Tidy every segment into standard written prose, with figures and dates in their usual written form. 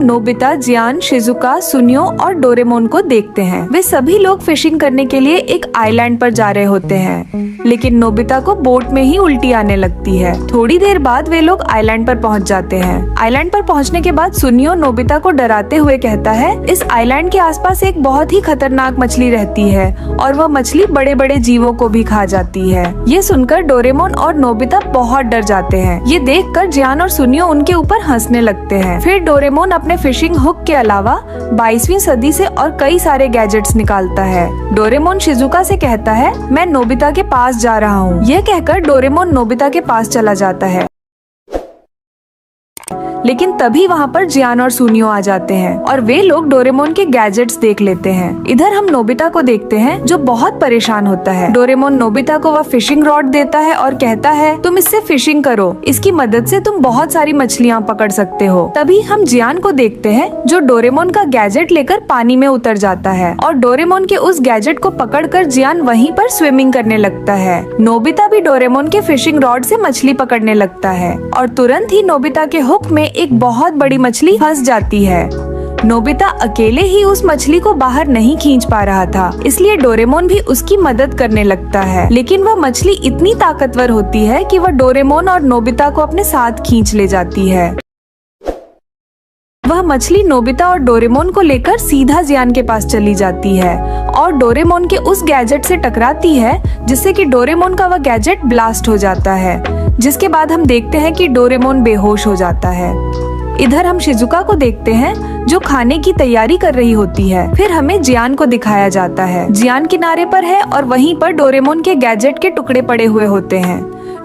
Nobita, जियान, Shizuka, सुनियो और Doraemon को देखते हैं। वे सभी लोग फिशिंग करने के लिए एक आइलैंड पर जा रहे होते हैं, लेकिन नोबिता को बोट में ही उल्टी आने लगती है। थोड़ी देर बाद वे लोग आइलैंड पर पहुंच जाते हैं। आइलैंड पर पहुंचने के बाद सुनियो नोबिता को डराते हुए कहता है, इस आइलैंड के आसपास एक बहुत ही खतरनाक मछली रहती है और वह मछली बड़े बड़े जीवों को भी खा जाती है। ये सुनकर डोरेमोन और नोबिता बहुत डर जाते हैं। ये देखकर जियान और सुनियो उनके ऊपर हंसने लगते हैं। फिर डोरेमोन अपने फिशिंग हुक के अलावा 22वीं सदी से और कई सारे गैजेट्स निकालता है। डोरेमोन शिजुका से कहता है, मैं नोबिता के पास जा रहा हूँ। यह कहकर डोरेमोन नोबिता के पास चला जाता है, लेकिन तभी वहाँ पर जियान और सुनियो आ जाते हैं और वे लोग डोरेमोन के गैजेट्स देख लेते हैं। इधर हम नोबिता को देखते हैं जो बहुत परेशान होता है। डोरेमोन नोबिता को वह फिशिंग रॉड देता है और कहता है, तुम इससे फिशिंग करो, इसकी मदद से तुम बहुत सारी मछलियाँ पकड़ सकते हो। तभी हम जियान को देखते हैं जो डोरेमोन का गैजेट लेकर पानी में उतर जाता है और डोरेमोन के उस गैजेट को पकड़कर जियान वहीं पर स्विमिंग करने लगता है। नोबिता भी डोरेमोन के फिशिंग रॉड से मछली पकड़ने लगता है और तुरंत ही नोबिता के हुक में एक बहुत बड़ी मछली फंस जाती है। नोबिता अकेले ही उस मछली को बाहर नहीं खींच पा रहा था, इसलिए डोरेमोन भी उसकी मदद करने लगता है, लेकिन वह मछली इतनी ताकतवर होती है कि वह डोरेमोन और नोबिता को अपने साथ खींच ले जाती है। वह मछली नोबिता और डोरेमोन को लेकर सीधा जियान के पास चली जाती है और डोरेमोन के उस गैजेट से टकराती है, जिससे कि डोरेमोन का वह गैजेट ब्लास्ट हो जाता है, जिसके बाद हम देखते हैं कि डोरेमोन बेहोश हो जाता है। इधर हम शिजुका को देखते हैं जो खाने की तैयारी कर रही होती है। फिर हमें जियान को दिखाया जाता है। जियान किनारे पर है और वहीं पर डोरेमोन के गैजेट के टुकड़े पड़े हुए होते हैं।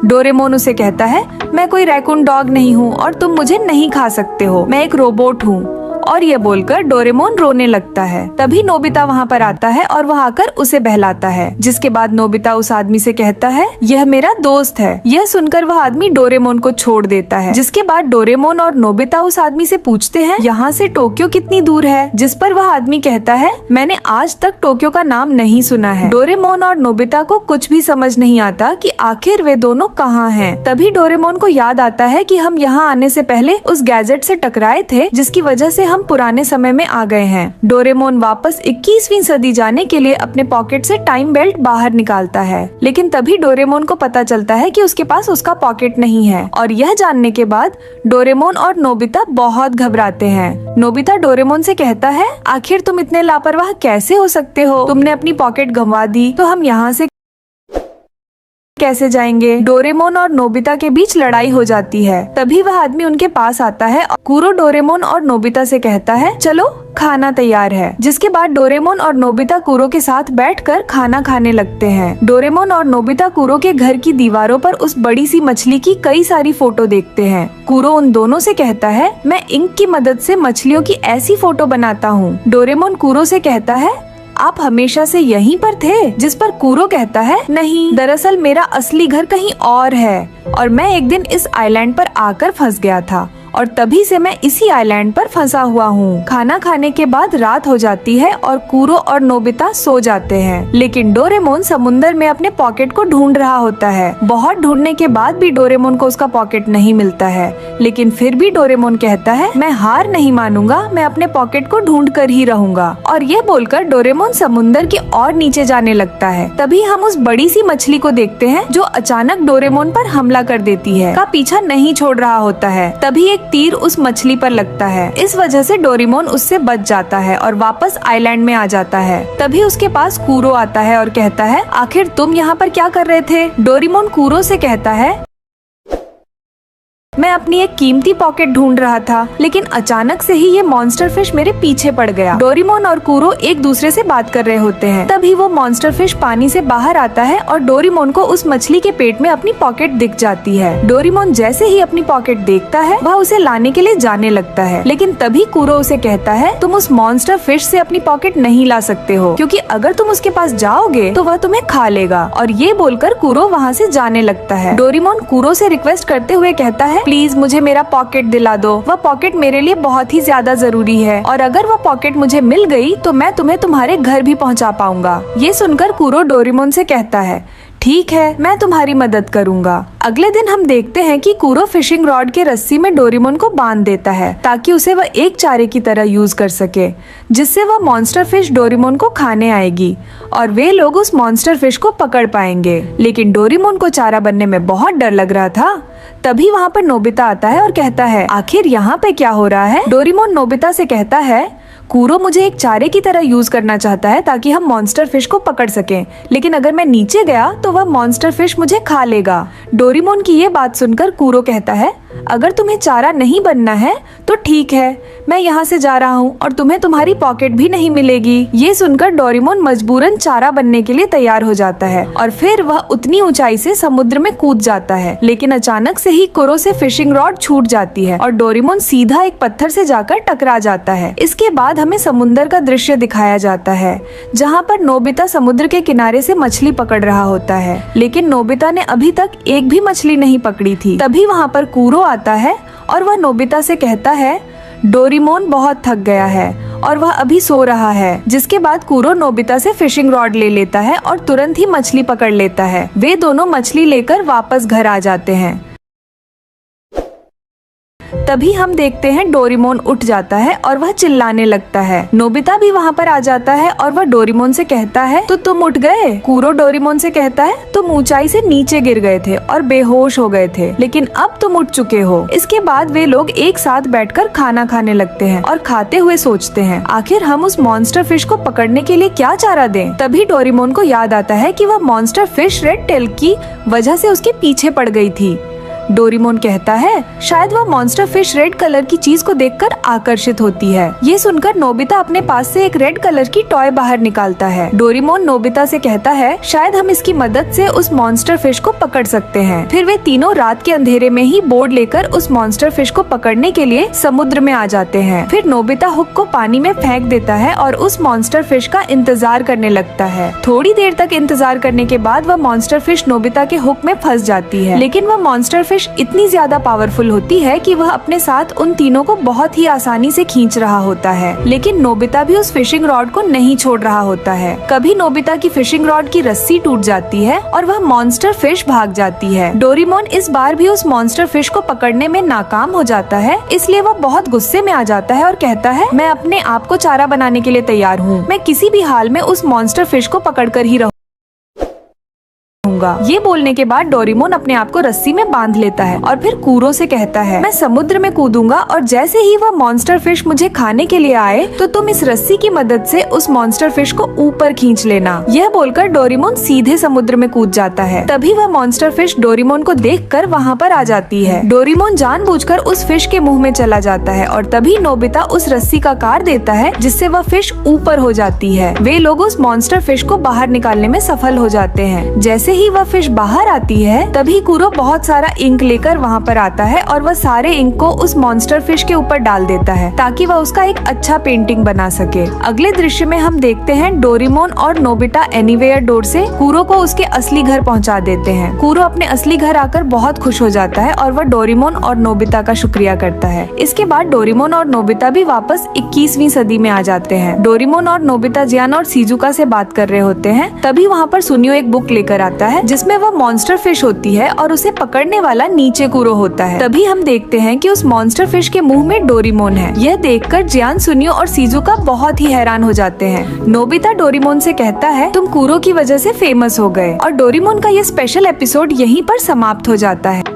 डोरेमोन उसे कहता है, मैं कोई रैकून डॉग नहीं हूँ और तुम मुझे नहीं खा सकते हो, मैं एक रोबोट हूँ। और ये बोलकर डोरेमोन रोने लगता है। तभी नोबिता वहाँ पर आता है और वह आकर उसे बहलाता है, जिसके बाद नोबिता उस आदमी से कहता है, यह मेरा दोस्त है। यह सुनकर वह आदमी डोरेमोन को छोड़ देता है, जिसके बाद डोरेमोन और नोबिता उस आदमी से पूछते हैं, यहाँ से टोक्यो कितनी दूर है? जिस पर वह आदमी कहता है, मैंने आज तक टोक्यो का नाम नहीं सुना है। डोरेमोन और नोबिता को कुछ भी समझ नहीं आता कि आखिर वे दोनों कहाँ हैं। तभी डोरेमोन को याद आता है कि हम यहाँ आने से पहले उस गैजेट से टकराए थे, जिसकी वजह से हम पुराने समय में आ गए हैं। डोरेमोन वापस 21वीं सदी जाने के लिए अपने पॉकेट से टाइम बेल्ट बाहर निकालता है, लेकिन तभी डोरेमोन को पता चलता है कि उसके पास उसका पॉकेट नहीं है और यह जानने के बाद डोरेमोन और नोबिता बहुत घबराते हैं। नोबिता डोरेमोन से कहता है, आखिर तुम इतने लापरवाह कैसे हो सकते हो? तुमने अपनी पॉकेट गंवा दी तो हम यहाँ से कैसे जाएंगे? डोरेमोन और नोबिता के बीच लड़ाई हो जाती है। तभी वह आदमी उनके पास आता है और कुरो डोरेमोन और नोबिता से कहता है, चलो खाना तैयार है। जिसके बाद डोरेमोन और नोबिता कुरो के साथ बैठकर खाना खाने लगते हैं। डोरेमोन और नोबिता कुरो के घर की दीवारों पर उस बड़ी सी मछली की कई सारी फोटो देखते हैं। कुरो उन दोनों से कहता है, मैं इंक की मदद से मछलियों की ऐसी फोटो बनाता हूँ। डोरेमोन कुरो से कहता है, आप हमेशा से यहीं पर थे? जिस पर कुरो कहता है, नहीं, दरअसल मेरा असली घर कहीं और है और मैं एक दिन इस आइलैंड पर आकर फंस गया था और तभी से मैं इसी आइलैंड पर फंसा हुआ हूँ। खाना खाने के बाद रात हो जाती है और कुरो और नोबिता सो जाते हैं, लेकिन डोरेमोन समुंदर में अपने पॉकेट को ढूंढ रहा होता है। बहुत ढूंढने के बाद भी डोरेमोन को उसका पॉकेट नहीं मिलता है, लेकिन फिर भी डोरेमोन कहता है, मैं हार नहीं मानूंगा, मैं अपने पॉकेट को ढूंढ कर ही रहूंगा। और ये बोलकर डोरेमोन समुंदर की और नीचे जाने लगता है। तभी हम उस बड़ी सी मछली को देखते हैं जो अचानक डोरेमोन पर हमला कर देती है, का पीछा नहीं छोड़ रहा होता है। तभी एक तीर उस मछली पर लगता है। इस वजह से डोरेमोन उससे बच जाता है और वापस आइलैंड में आ जाता है। तभी उसके पास कुरो आता है और कहता है, आखिर तुम यहाँ पर क्या कर रहे थे? डोरेमोन कुरो से कहता है, मैं अपनी एक कीमती पॉकेट ढूंढ रहा था, लेकिन अचानक से ही ये मॉन्स्टर फिश मेरे पीछे पड़ गया। डोरेमोन और कुरो एक दूसरे से बात कर रहे होते हैं। तभी वो मॉन्स्टर फिश पानी से बाहर आता है और डोरेमोन को उस मछली के पेट में अपनी पॉकेट दिख जाती है। डोरेमोन जैसे ही अपनी पॉकेट देखता है, वह उसे लाने के लिए जाने लगता है, लेकिन तभी कुरो उसे कहता है, तुम उस मॉन्स्टर फिश से अपनी पॉकेट नहीं ला सकते हो, क्योंकि अगर तुम उसके पास जाओगे तो वह तुम्हें खा लेगा। और ये बोलकर कुरो वहाँ से जाने लगता है। डोरेमोन कुरो से रिक्वेस्ट करते हुए कहता है, प्लीज मुझे मेरा पॉकेट दिला दो, वह पॉकेट मेरे लिए बहुत ही ज्यादा जरूरी है और अगर वह पॉकेट मुझे मिल गई तो मैं तुम्हें तुम्हारे घर भी पहुंचा पाऊंगा। ये सुनकर कुरो डोरेमोन से कहता है, ठीक है, मैं तुम्हारी मदद करूँगा। अगले दिन हम देखते हैं कि कूरो फिशिंग रॉड के रस्सी में डोरेमोन को बांध देता है ताकि उसे वह एक चारे की तरह यूज कर सके, जिससे वह मॉन्स्टर फिश डोरेमोन को खाने आएगी और वे लोग उस मॉन्स्टर फिश को पकड़ पाएंगे। लेकिन डोरेमोन को चारा बनने में बहुत डर लग रहा था। तभी वहाँ पर नोबिता आता है और कहता है, आखिर यहाँ पे क्या हो रहा है? डोरेमोन नोबिता से कहता है, कूरो मुझे एक चारे की तरह यूज करना चाहता है ताकि हम मॉन्स्टर फिश को पकड़ सकें, लेकिन अगर मैं नीचे गया तो वह मॉन्स्टर फिश मुझे खा लेगा। डोरेमोन की ये बात सुनकर कूरो कहता है, अगर तुम्हें चारा नहीं बनना है तो ठीक है, मैं यहाँ से जा रहा हूँ और तुम्हें तुम्हारी पॉकेट भी नहीं मिलेगी। ये सुनकर डोरेमोन मजबूरन चारा बनने के लिए तैयार हो जाता है और फिर वह उतनी ऊंचाई से समुद्र में कूद जाता है। लेकिन अचानक से ही कूरो से फिशिंग रॉड छूट जाती है और डोरेमोन सीधा एक पत्थर से जाकर टकरा जाता है। इसके बाद हमें समुद्र का दृश्य दिखाया जाता है जहाँ पर नोबिता समुद्र के किनारे से मछली पकड़ रहा होता है, लेकिन नोबिता ने अभी तक एक भी मछली नहीं पकड़ी थी। तभी वहाँ पर कूरो आता है और वह नोबिता से कहता है, डोरेमोन बहुत थक गया है और वह अभी सो रहा है। जिसके बाद कूरो नोबिता से फिशिंग रॉड ले लेता है और तुरंत ही मछली पकड़ लेता है। वे दोनों मछली लेकर वापस घर आ जाते हैं। तभी हम देखते हैं डोरेमोन उठ जाता है और वह चिल्लाने लगता है। नोबिता भी वहाँ पर आ जाता है और वह डोरेमोन से कहता है, तो तुम उठ गए? कूरो डोरेमोन से कहता है, तुम ऊंचाई से नीचे गिर गए थे और बेहोश हो गए थे, लेकिन अब तुम उठ चुके हो। इसके बाद वे लोग एक साथ बैठकर खाना खाने लगते हैं और खाते हुए सोचते हैं, आखिर हम उस मॉन्स्टर फिश को पकड़ने के लिए क्या चारा दें। तभी डोरेमोन को याद आता है कि वह मॉन्स्टर फिश रेड टेल की वजह से उसके पीछे पड़ गई थी। डोरेमोन कहता है, शायद वह मॉन्स्टर फिश रेड कलर की चीज को देखकर आकर्षित होती है। ये सुनकर नोबिता अपने पास से एक रेड कलर की टॉय बाहर निकालता है। डोरेमोन नोबिता से कहता है, शायद हम इसकी मदद से उस मॉन्स्टर फिश को पकड़ सकते हैं। फिर वे तीनों रात के अंधेरे में ही बोर्ड लेकर उस मॉन्स्टर फिश को पकड़ने के लिए समुद्र में आ जाते हैं। फिर नोबिता हुक को पानी में फेंक देता है और उस मॉन्स्टर फिश का इंतजार करने लगता है। थोड़ी देर तक इंतजार करने के बाद वह मॉन्स्टर फिश नोबिता के हुक में फंस जाती है, लेकिन वह मॉन्स्टर फिश इतनी ज्यादा पावरफुल होती है कि वह अपने साथ उन तीनों को बहुत ही आसानी से खींच रहा होता है। लेकिन नोबिता भी उस फिशिंग रॉड को नहीं छोड़ रहा होता है। कभी नोबिता की फिशिंग रॉड की रस्सी टूट जाती है और वह मॉन्स्टर फिश भाग जाती है। डोरेमोन इस बार भी उस मॉन्स्टर फिश को पकड़ने में नाकाम हो जाता है, इसलिए वह बहुत गुस्से में आ जाता है और कहता है, मैं अपने आप को चारा बनाने के लिए तैयार हूँ। मैं किसी भी हाल में उस मॉन्स्टर फिश को पकड़ कर ही रहूँगा। ये बोलने के बाद डोरेमोन अपने आप को रस्सी में बांध लेता है और फिर कूरो से कहता है, मैं समुद्र में कूदूंगा और जैसे ही वह मॉन्स्टर फिश मुझे खाने के लिए आए तो तुम इस रस्सी की मदद से उस मॉन्स्टर फिश को ऊपर खींच लेना। यह बोलकर डोरेमोन सीधे समुद्र में कूद जाता है। तभी वह मॉन्स्टर फिश डोरेमोन को देखकर वहाँ पर आ जाती है। डोरेमोन जानबूझकर उस फिश के मुंह में चला जाता है और तभी नोबिता उस रस्सी का कार देता है, जिससे वह फिश ऊपर हो जाती है। वे लोग उस मॉन्स्टर फिश को बाहर निकालने में सफल हो जाते हैं। जैसे ही वह फिश बाहर आती है तभी कूरो बहुत सारा इंक लेकर वहाँ पर आता है और वह सारे इंक को उस मॉन्स्टर फिश के ऊपर डाल देता है ताकि वह उसका एक अच्छा पेंटिंग बना सके। अगले दृश्य में हम देखते हैं डोरेमोन और नोबिता एनीवेयर डोर से कूरो को उसके असली घर पहुँचा देते हैं। कूरो अपने असली घर आकर बहुत खुश हो जाता है और वह डोरेमोन और नोबिता का शुक्रिया करता है। इसके बाद डोरेमोन और नोबिता भी वापस 21वीं सदी में आ जाते हैं। डोरेमोन और नोबिता जियान और शिजुका से बात कर रहे होते हैं। तभी वहाँ पर सुनियो एक बुक लेकर आता है जिसमें वह मॉन्स्टर फिश होती है और उसे पकड़ने वाला नीचे कूरो होता है। तभी हम देखते हैं कि उस मॉन्स्टर फिश के मुंह में डोरेमोन है। यह देखकर जियान, सुनियो और शिजुका बहुत ही हैरान हो जाते हैं। नोबिता डोरेमोन से कहता है, तुम कूरो की वजह से फेमस हो गए। और डोरेमोन का ये स्पेशल एपिसोड यहीं पर समाप्त हो जाता है।